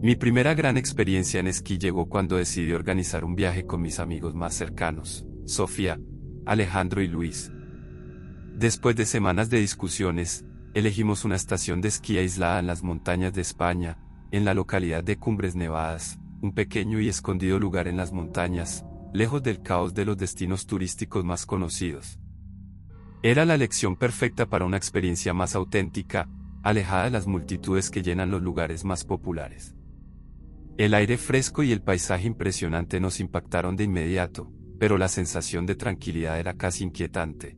Mi primera gran experiencia en esquí llegó cuando decidí organizar un viaje con mis amigos más cercanos, Sofía, Alejandro y Luis. Después de semanas de discusiones, elegimos una estación de esquí aislada en las montañas de España, en la localidad de Cumbres Nevadas, un pequeño y escondido lugar en las montañas, lejos del caos de los destinos turísticos más conocidos. Era la elección perfecta para una experiencia más auténtica, alejada de las multitudes que llenan los lugares más populares. El aire fresco y el paisaje impresionante nos impactaron de inmediato, pero la sensación de tranquilidad era casi inquietante.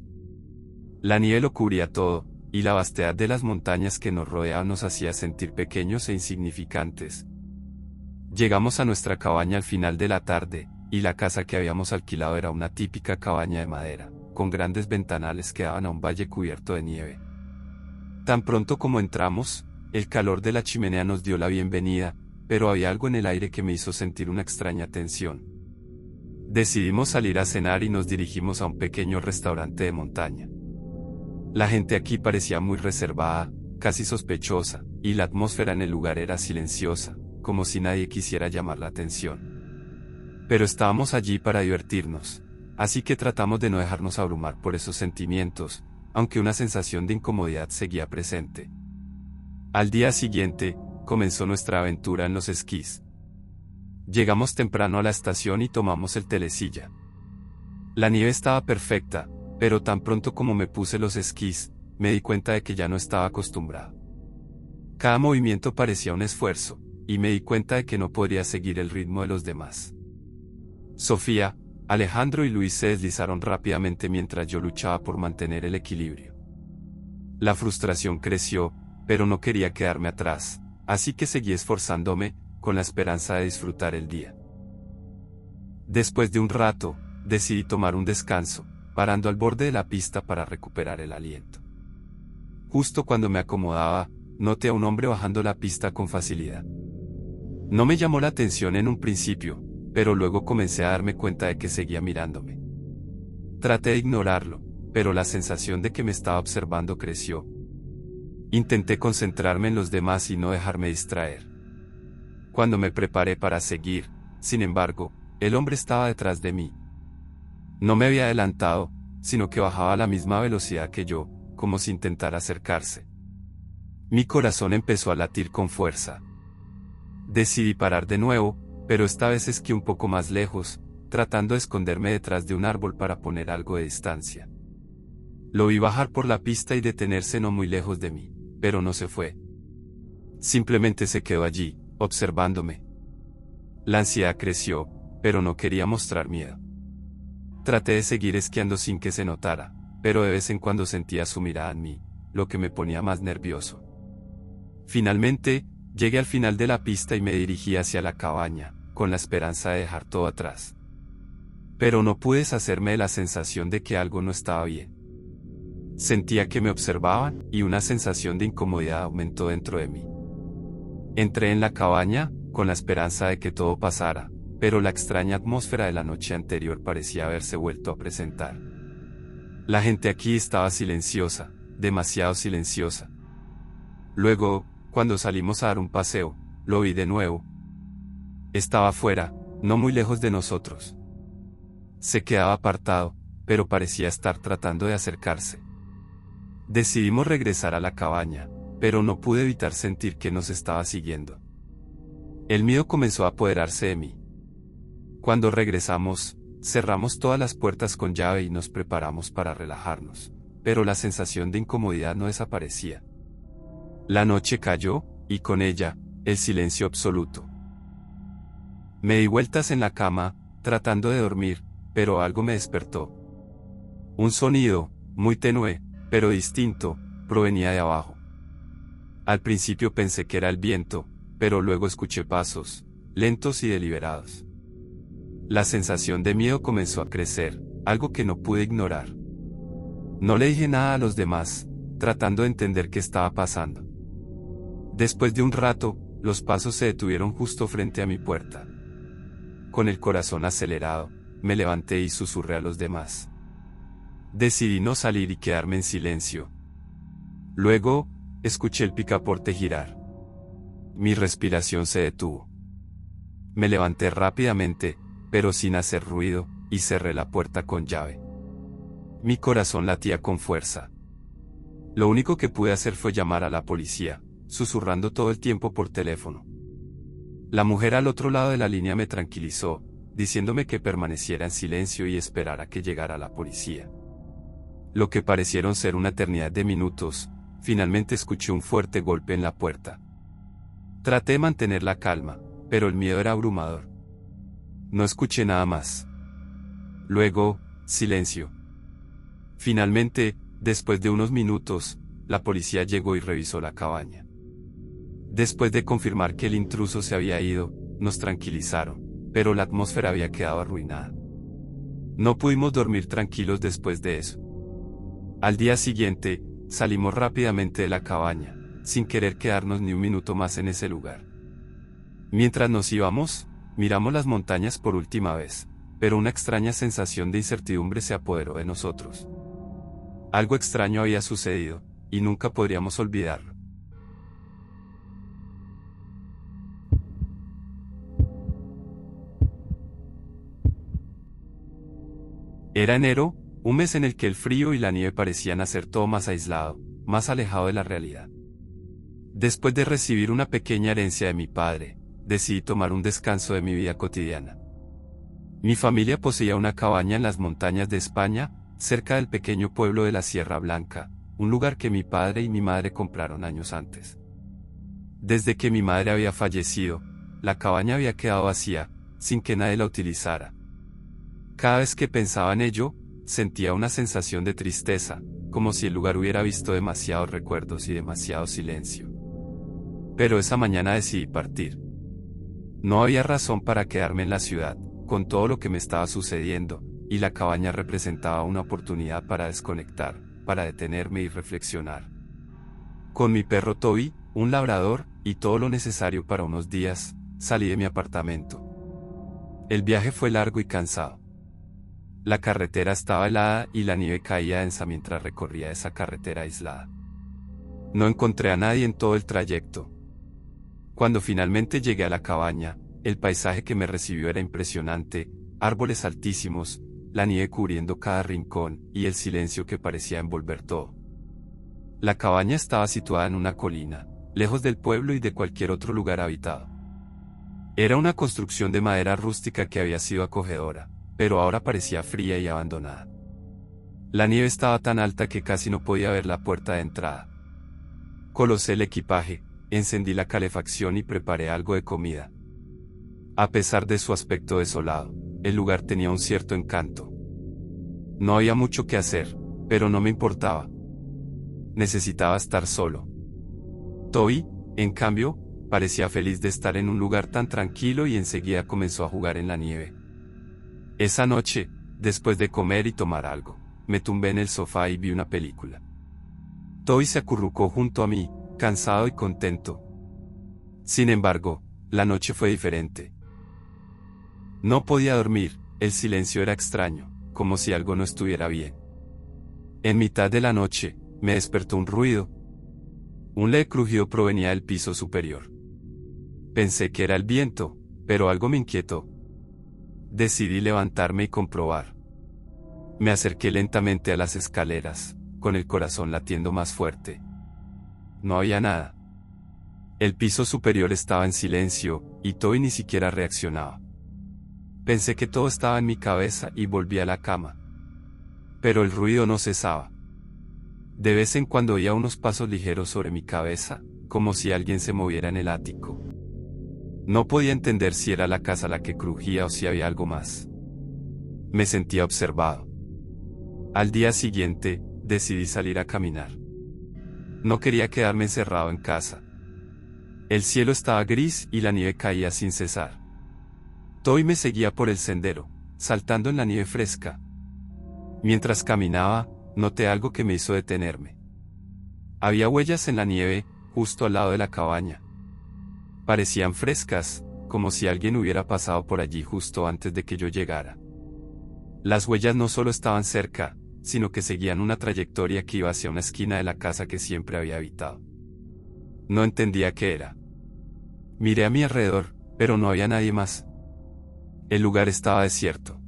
La nieve lo cubría todo, y la vastedad de las montañas que nos rodeaban nos hacía sentir pequeños e insignificantes. Llegamos a nuestra cabaña al final de la tarde, y la casa que habíamos alquilado era una típica cabaña de madera, con grandes ventanales que daban a un valle cubierto de nieve. Tan pronto como entramos, el calor de la chimenea nos dio la bienvenida, pero había algo en el aire que me hizo sentir una extraña tensión. Decidimos salir a cenar y nos dirigimos a un pequeño restaurante de montaña. La gente aquí parecía muy reservada, casi sospechosa, y la atmósfera en el lugar era silenciosa, como si nadie quisiera llamar la atención. Pero estábamos allí para divertirnos, así que tratamos de no dejarnos abrumar por esos sentimientos, aunque una sensación de incomodidad seguía presente. Al día siguiente, comenzó nuestra aventura en los esquís. Llegamos temprano a la estación y tomamos el telesilla. La nieve estaba perfecta, pero tan pronto como me puse los esquís, me di cuenta de que ya no estaba acostumbrado. Cada movimiento parecía un esfuerzo, y me di cuenta de que no podría seguir el ritmo de los demás. Sofía, Alejandro y Luis se deslizaron rápidamente mientras yo luchaba por mantener el equilibrio. La frustración creció, pero no quería quedarme atrás, así que seguí esforzándome, con la esperanza de disfrutar el día. Después de un rato, decidí tomar un descanso, parando al borde de la pista para recuperar el aliento. Justo cuando me acomodaba, noté a un hombre bajando la pista con facilidad. No me llamó la atención en un principio, pero luego comencé a darme cuenta de que seguía mirándome. Traté de ignorarlo, pero la sensación de que me estaba observando creció. Intenté concentrarme en los demás y no dejarme distraer. Cuando me preparé para seguir, sin embargo, el hombre estaba detrás de mí. No me había adelantado, sino que bajaba a la misma velocidad que yo, como si intentara acercarse. Mi corazón empezó a latir con fuerza. Decidí parar de nuevo, pero esta vez esquié un poco más lejos, tratando de esconderme detrás de un árbol para poner algo de distancia. Lo vi bajar por la pista y detenerse no muy lejos de mí, pero no se fue. Simplemente se quedó allí, observándome. La ansiedad creció, pero no quería mostrar miedo. Traté de seguir esquiando sin que se notara, pero de vez en cuando sentía su mirada en mí, lo que me ponía más nervioso. Finalmente, llegué al final de la pista y me dirigí hacia la cabaña, con la esperanza de dejar todo atrás. Pero no pude deshacerme de la sensación de que algo no estaba bien. Sentía que me observaban, y una sensación de incomodidad aumentó dentro de mí. Entré en la cabaña, con la esperanza de que todo pasara, pero la extraña atmósfera de la noche anterior parecía haberse vuelto a presentar. La gente aquí estaba silenciosa, demasiado silenciosa. Luego, cuando salimos a dar un paseo, lo vi de nuevo. Estaba afuera, no muy lejos de nosotros. Se quedaba apartado, pero parecía estar tratando de acercarse. Decidimos regresar a la cabaña, pero no pude evitar sentir que nos estaba siguiendo. El miedo comenzó a apoderarse de mí. Cuando regresamos, cerramos todas las puertas con llave y nos preparamos para relajarnos, pero la sensación de incomodidad no desaparecía. La noche cayó, y con ella, el silencio absoluto. Me di vueltas en la cama, tratando de dormir, pero algo me despertó. Un sonido, muy tenue, pero distinto, provenía de abajo. Al principio pensé que era el viento, pero luego escuché pasos, lentos y deliberados. La sensación de miedo comenzó a crecer, algo que no pude ignorar. No le dije nada a los demás, tratando de entender qué estaba pasando. Después de un rato, los pasos se detuvieron justo frente a mi puerta. Con el corazón acelerado, me levanté y susurré a los demás. Decidí no salir y quedarme en silencio. Luego, escuché el picaporte girar. Mi respiración se detuvo. Me levanté rápidamente, pero sin hacer ruido, y cerré la puerta con llave. Mi corazón latía con fuerza. Lo único que pude hacer fue llamar a la policía, susurrando todo el tiempo por teléfono. La mujer al otro lado de la línea me tranquilizó, diciéndome que permaneciera en silencio y esperara que llegara la policía. Lo que parecieron ser una eternidad de minutos, finalmente escuché un fuerte golpe en la puerta. Traté de mantener la calma, pero el miedo era abrumador. No escuché nada más. Luego, silencio. Finalmente, después de unos minutos, la policía llegó y revisó la cabaña. Después de confirmar que el intruso se había ido, nos tranquilizaron, pero la atmósfera había quedado arruinada. No pudimos dormir tranquilos después de eso. Al día siguiente, salimos rápidamente de la cabaña, sin querer quedarnos ni un minuto más en ese lugar. Mientras nos íbamos, miramos las montañas por última vez, pero una extraña sensación de incertidumbre se apoderó de nosotros. Algo extraño había sucedido, y nunca podríamos olvidarlo. Era enero, un mes en el que el frío y la nieve parecían hacer todo más aislado, más alejado de la realidad. Después de recibir una pequeña herencia de mi padre, decidí tomar un descanso de mi vida cotidiana. Mi familia poseía una cabaña en las montañas de España, cerca del pequeño pueblo de la Sierra Blanca, un lugar que mi padre y mi madre compraron años antes. Desde que mi madre había fallecido, la cabaña había quedado vacía, sin que nadie la utilizara. Cada vez que pensaba en ello, sentía una sensación de tristeza, como si el lugar hubiera visto demasiados recuerdos y demasiado silencio. Pero esa mañana decidí partir. No había razón para quedarme en la ciudad, con todo lo que me estaba sucediendo, y la cabaña representaba una oportunidad para desconectar, para detenerme y reflexionar. Con mi perro Toby, un labrador, y todo lo necesario para unos días, salí de mi apartamento. El viaje fue largo y cansado. La carretera estaba helada y la nieve caía densa mientras recorría esa carretera aislada. No encontré a nadie en todo el trayecto. Cuando finalmente llegué a la cabaña, el paisaje que me recibió era impresionante, árboles altísimos, la nieve cubriendo cada rincón y el silencio que parecía envolver todo. La cabaña estaba situada en una colina, lejos del pueblo y de cualquier otro lugar habitado. Era una construcción de madera rústica que había sido acogedora, pero ahora parecía fría y abandonada. La nieve estaba tan alta que casi no podía ver la puerta de entrada. Colocé el equipaje, encendí la calefacción y preparé algo de comida. A pesar de su aspecto desolado, el lugar tenía un cierto encanto. No había mucho que hacer, pero no me importaba. Necesitaba estar solo. Toby, en cambio, parecía feliz de estar en un lugar tan tranquilo y enseguida comenzó a jugar en la nieve. Esa noche, después de comer y tomar algo, me tumbé en el sofá y vi una película. Toby se acurrucó junto a mí, cansado y contento. Sin embargo, la noche fue diferente. No podía dormir, el silencio era extraño, como si algo no estuviera bien. En mitad de la noche, me despertó un ruido. Un leve crujido provenía del piso superior. Pensé que era el viento, pero algo me inquietó. Decidí levantarme y comprobar. Me acerqué lentamente a las escaleras, con el corazón latiendo más fuerte. No había nada. El piso superior estaba en silencio, y Toby ni siquiera reaccionaba. Pensé que todo estaba en mi cabeza y volví a la cama. Pero el ruido no cesaba. De vez en cuando oía unos pasos ligeros sobre mi cabeza, como si alguien se moviera en el ático. No podía entender si era la casa la que crujía o si había algo más. Me sentía observado. Al día siguiente, decidí salir a caminar. No quería quedarme encerrado en casa. El cielo estaba gris y la nieve caía sin cesar. Toby me seguía por el sendero, saltando en la nieve fresca. Mientras caminaba, noté algo que me hizo detenerme. Había huellas en la nieve, justo al lado de la cabaña. Parecían frescas, como si alguien hubiera pasado por allí justo antes de que yo llegara. Las huellas no solo estaban cerca, sino que seguían una trayectoria que iba hacia una esquina de la casa que siempre había habitado. No entendía qué era. Miré a mi alrededor, pero no había nadie más. El lugar estaba desierto.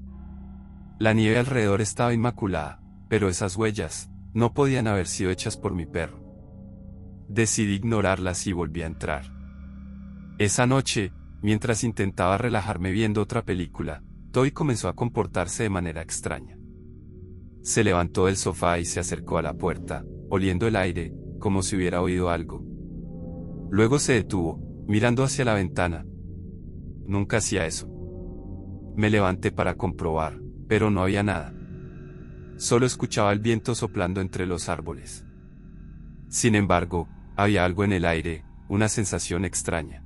La nieve alrededor estaba inmaculada, pero esas huellas no podían haber sido hechas por mi perro. Decidí ignorarlas y volví a entrar. Esa noche, mientras intentaba relajarme viendo otra película, Toy comenzó a comportarse de manera extraña. Se levantó del sofá y se acercó a la puerta, oliendo el aire, como si hubiera oído algo. Luego se detuvo, mirando hacia la ventana. Nunca hacía eso. Me levanté para comprobar, pero no había nada. Solo escuchaba el viento soplando entre los árboles. Sin embargo, había algo en el aire, una sensación extraña.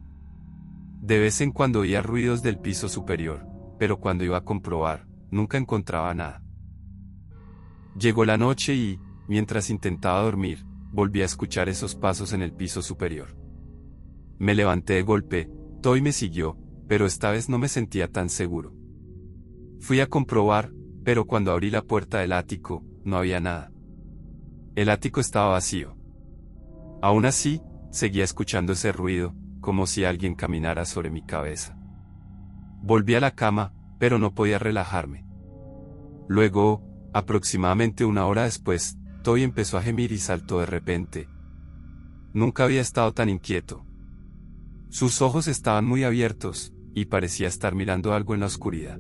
De vez en cuando oía ruidos del piso superior, pero cuando iba a comprobar, nunca encontraba nada. Llegó la noche y, mientras intentaba dormir, volví a escuchar esos pasos en el piso superior. Me levanté de golpe, Toy me siguió, pero esta vez no me sentía tan seguro. Fui a comprobar, pero cuando abrí la puerta del ático, no había nada. El ático estaba vacío. Aún así, seguía escuchando ese ruido, como si alguien caminara sobre mi cabeza. Volví a la cama, pero no podía relajarme. Luego, aproximadamente una hora después, Toy empezó a gemir y saltó de repente. Nunca había estado tan inquieto. Sus ojos estaban muy abiertos, y parecía estar mirando algo en la oscuridad.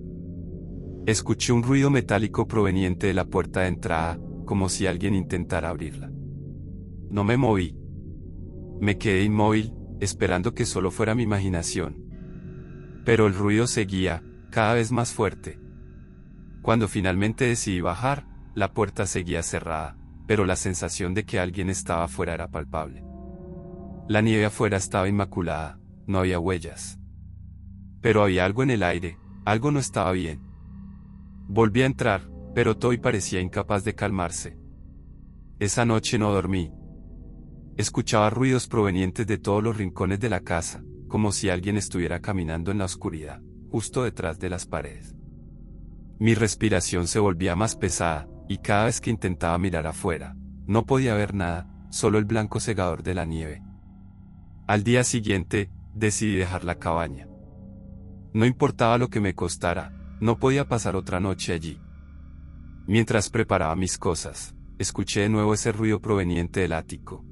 Escuché un ruido metálico proveniente de la puerta de entrada, como si alguien intentara abrirla. No me moví. Me quedé inmóvil, esperando que solo fuera mi imaginación. Pero el ruido seguía, cada vez más fuerte. Cuando finalmente decidí bajar, la puerta seguía cerrada, pero la sensación de que alguien estaba afuera era palpable. La nieve afuera estaba inmaculada, no había huellas. Pero había algo en el aire, algo no estaba bien. Volví a entrar, pero Toy parecía incapaz de calmarse. Esa noche no dormí. Escuchaba ruidos provenientes de todos los rincones de la casa, como si alguien estuviera caminando en la oscuridad, justo detrás de las paredes. Mi respiración se volvía más pesada, y cada vez que intentaba mirar afuera, no podía ver nada, solo el blanco cegador de la nieve. Al día siguiente, decidí dejar la cabaña. No importaba lo que me costara, no podía pasar otra noche allí. Mientras preparaba mis cosas, escuché de nuevo ese ruido proveniente del ático.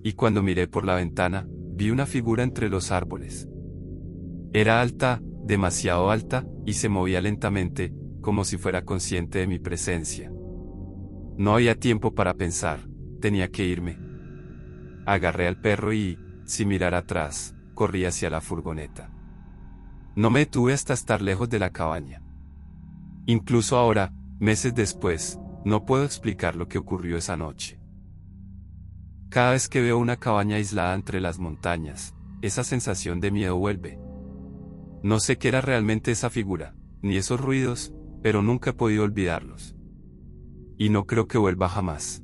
Y cuando miré por la ventana, vi una figura entre los árboles. Era alta, demasiado alta, y se movía lentamente, como si fuera consciente de mi presencia. No había tiempo para pensar, tenía que irme. Agarré al perro y, sin mirar atrás, corrí hacia la furgoneta. No me detuve hasta estar lejos de la cabaña. Incluso ahora, meses después, no puedo explicar lo que ocurrió esa noche. Cada vez que veo una cabaña aislada entre las montañas, esa sensación de miedo vuelve. No sé qué era realmente esa figura, ni esos ruidos, pero nunca he podido olvidarlos. Y no creo que vuelva jamás.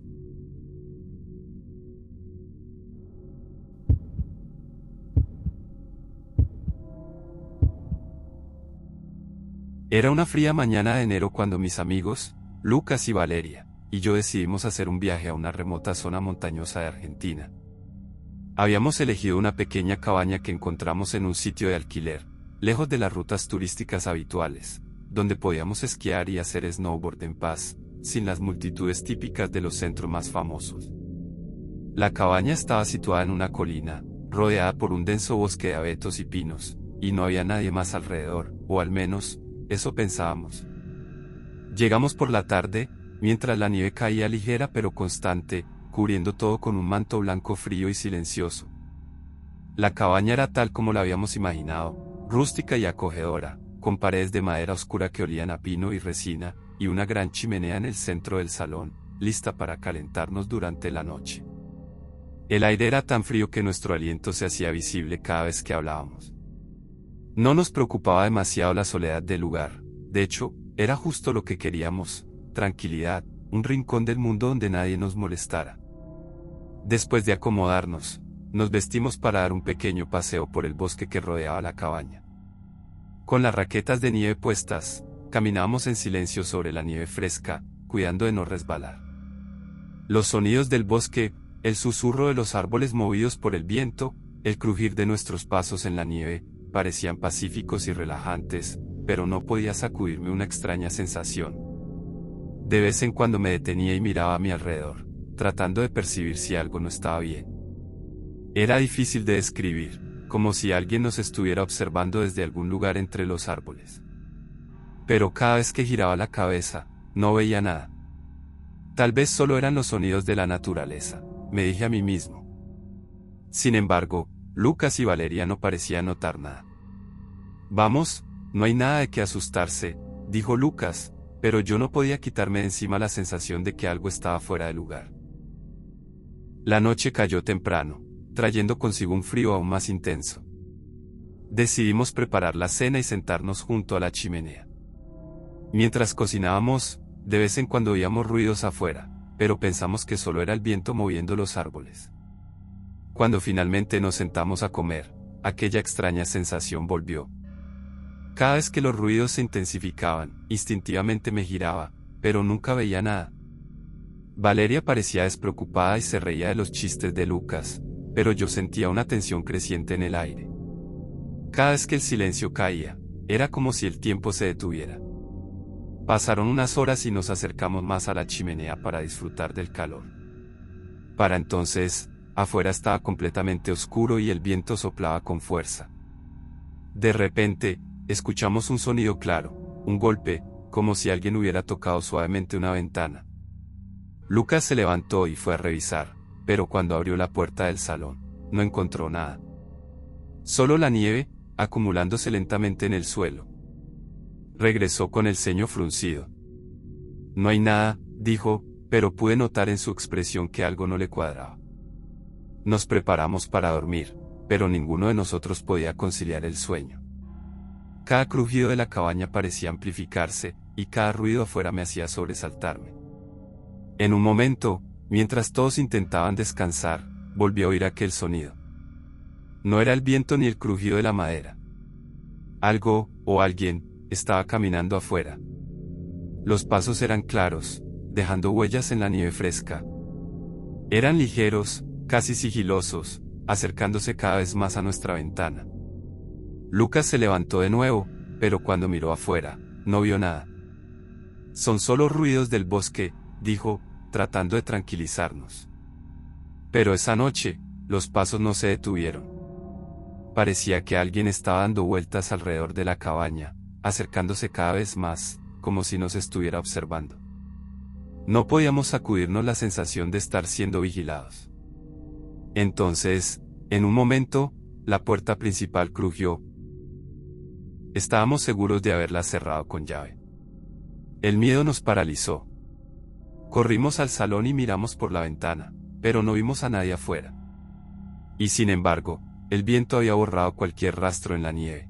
Era una fría mañana de enero cuando mis amigos, Lucas y Valeria, y yo decidimos hacer un viaje a una remota zona montañosa de Argentina. Habíamos elegido una pequeña cabaña que encontramos en un sitio de alquiler, lejos de las rutas turísticas habituales, donde podíamos esquiar y hacer snowboard en paz, sin las multitudes típicas de los centros más famosos. La cabaña estaba situada en una colina, rodeada por un denso bosque de abetos y pinos, y no había nadie más alrededor, o al menos, eso pensábamos. Llegamos por la tarde, mientras la nieve caía ligera pero constante, cubriendo todo con un manto blanco frío y silencioso. La cabaña era tal como la habíamos imaginado, rústica y acogedora, con paredes de madera oscura que olían a pino y resina, y una gran chimenea en el centro del salón, lista para calentarnos durante la noche. El aire era tan frío que nuestro aliento se hacía visible cada vez que hablábamos. No nos preocupaba demasiado la soledad del lugar, de hecho, era justo lo que queríamos, tranquilidad, un rincón del mundo donde nadie nos molestara. Después de acomodarnos, nos vestimos para dar un pequeño paseo por el bosque que rodeaba la cabaña. Con las raquetas de nieve puestas, caminábamos en silencio sobre la nieve fresca, cuidando de no resbalar. Los sonidos del bosque, el susurro de los árboles movidos por el viento, El crujir de nuestros pasos en la nieve parecían pacíficos y relajantes, pero no podía sacudirme una extraña sensación. De vez en cuando me detenía y miraba a mi alrededor, tratando de percibir si algo no estaba bien. Era difícil de describir, como si alguien nos estuviera observando desde algún lugar entre los árboles. Pero cada vez que giraba la cabeza, no veía nada. Tal vez solo eran los sonidos de la naturaleza, me dije a mí mismo. Sin embargo, Lucas y Valeria no parecían notar nada. Vamos, no hay nada de qué asustarse, dijo Lucas, pero yo no podía quitarme de encima la sensación de que algo estaba fuera de lugar. La noche cayó temprano, trayendo consigo un frío aún más intenso. Decidimos preparar la cena y sentarnos junto a la chimenea. Mientras cocinábamos, de vez en cuando oíamos ruidos afuera, pero pensamos que solo era el viento moviendo los árboles. Cuando finalmente nos sentamos a comer, aquella extraña sensación volvió. Cada vez que los ruidos se intensificaban, instintivamente me giraba, pero nunca veía nada. Valeria parecía despreocupada y se reía de los chistes de Lucas, pero yo sentía una tensión creciente en el aire. Cada vez que el silencio caía, era como si el tiempo se detuviera. Pasaron unas horas y nos acercamos más a la chimenea para disfrutar del calor. Para entonces, afuera estaba completamente oscuro y el viento soplaba con fuerza. De repente, escuchamos un sonido claro, un golpe, como si alguien hubiera tocado suavemente una ventana. Lucas se levantó y fue a revisar, pero cuando abrió la puerta del salón, no encontró nada. Solo la nieve, acumulándose lentamente en el suelo. Regresó con el ceño fruncido. No hay nada, dijo, pero pude notar en su expresión que algo no le cuadraba. Nos preparamos para dormir, pero ninguno de nosotros podía conciliar el sueño. Cada crujido de la cabaña parecía amplificarse, y cada ruido afuera me hacía sobresaltarme. En un momento, mientras todos intentaban descansar, volví a oír aquel sonido. No era el viento ni el crujido de la madera. Algo, o alguien, estaba caminando afuera. Los pasos eran claros, dejando huellas en la nieve fresca. Eran ligeros, casi sigilosos, acercándose cada vez más a nuestra ventana. Lucas se levantó de nuevo, pero cuando miró afuera, no vio nada. Son solo ruidos del bosque, dijo, tratando de tranquilizarnos. Pero esa noche, los pasos no se detuvieron. Parecía que alguien estaba dando vueltas alrededor de la cabaña, acercándose cada vez más, como si nos estuviera observando. No podíamos sacudirnos la sensación de estar siendo vigilados. Entonces, en un momento, la puerta principal crujió. Estábamos seguros de haberla cerrado con llave. El miedo nos paralizó. Corrimos al salón y miramos por la ventana, pero no vimos a nadie afuera. Y sin embargo, el viento había borrado cualquier rastro en la nieve.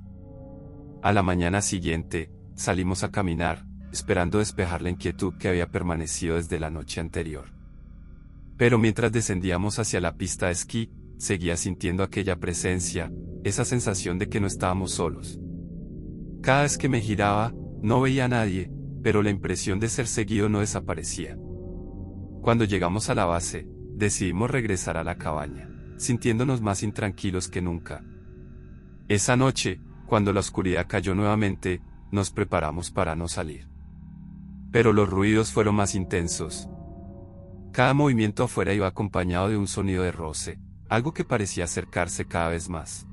A la mañana siguiente, salimos a caminar, esperando despejar la inquietud que había permanecido desde la noche anterior. Pero mientras descendíamos hacia la pista de esquí, seguía sintiendo aquella presencia, esa sensación de que no estábamos solos. Cada vez que me giraba, no veía a nadie, pero la impresión de ser seguido no desaparecía. Cuando llegamos a la base, decidimos regresar a la cabaña, sintiéndonos más intranquilos que nunca. Esa noche, cuando la oscuridad cayó nuevamente, nos preparamos para no salir. Pero los ruidos fueron más intensos. Cada movimiento afuera iba acompañado de un sonido de roce, algo que parecía acercarse cada vez más.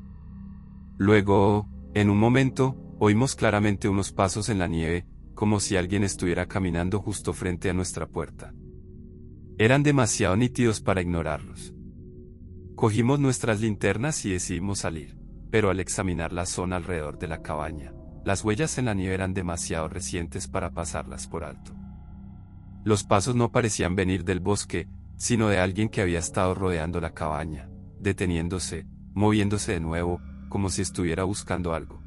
Luego, en un momento, oímos claramente unos pasos en la nieve, como si alguien estuviera caminando justo frente a nuestra puerta. Eran demasiado nítidos para ignorarlos. Cogimos nuestras linternas y decidimos salir, pero al examinar la zona alrededor de la cabaña, las huellas en la nieve eran demasiado recientes para pasarlas por alto. Los pasos no parecían venir del bosque, sino de alguien que había estado rodeando la cabaña, deteniéndose, moviéndose de nuevo, como si estuviera buscando algo.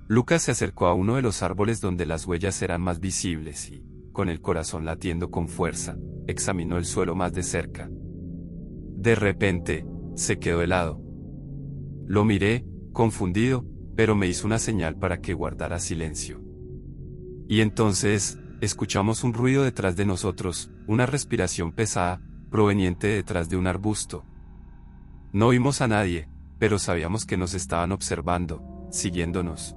Lucas se acercó a uno de los árboles donde las huellas eran más visibles y, con el corazón latiendo con fuerza, examinó el suelo más de cerca. De repente, se quedó helado. Lo miré, confundido, pero me hizo una señal para que guardara silencio. Y entonces, escuchamos un ruido detrás de nosotros, una respiración pesada, proveniente de detrás de un arbusto. No vimos a nadie, pero sabíamos que nos estaban observando, siguiéndonos.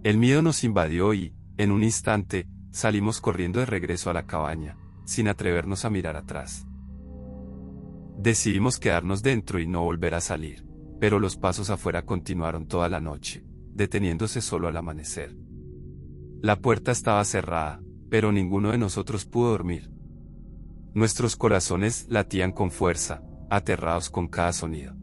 El miedo nos invadió y, en un instante, salimos corriendo de regreso a la cabaña, sin atrevernos a mirar atrás. Decidimos quedarnos dentro y no volver a salir, pero los pasos afuera continuaron toda la noche, deteniéndose solo al amanecer. La puerta estaba cerrada, pero ninguno de nosotros pudo dormir. Nuestros corazones latían con fuerza, aterrados con cada sonido.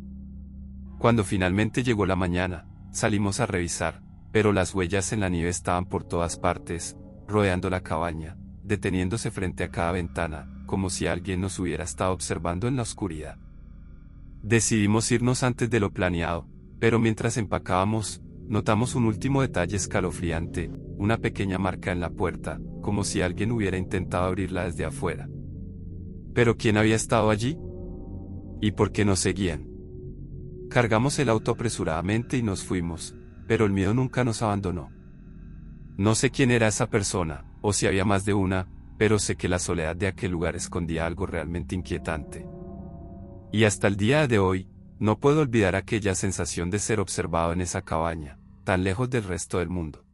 Cuando finalmente llegó la mañana, salimos a revisar, pero las huellas en la nieve estaban por todas partes, rodeando la cabaña, deteniéndose frente a cada ventana, como si alguien nos hubiera estado observando en la oscuridad. Decidimos irnos antes de lo planeado, pero mientras empacábamos, notamos un último detalle escalofriante, una pequeña marca en la puerta, como si alguien hubiera intentado abrirla desde afuera. ¿Pero quién había estado allí? ¿Y por qué nos seguían? Cargamos el auto apresuradamente y nos fuimos, pero el miedo nunca nos abandonó. No sé quién era esa persona, o si había más de una, pero sé que la soledad de aquel lugar escondía algo realmente inquietante. Y hasta el día de hoy, no puedo olvidar aquella sensación de ser observado en esa cabaña, tan lejos del resto del mundo.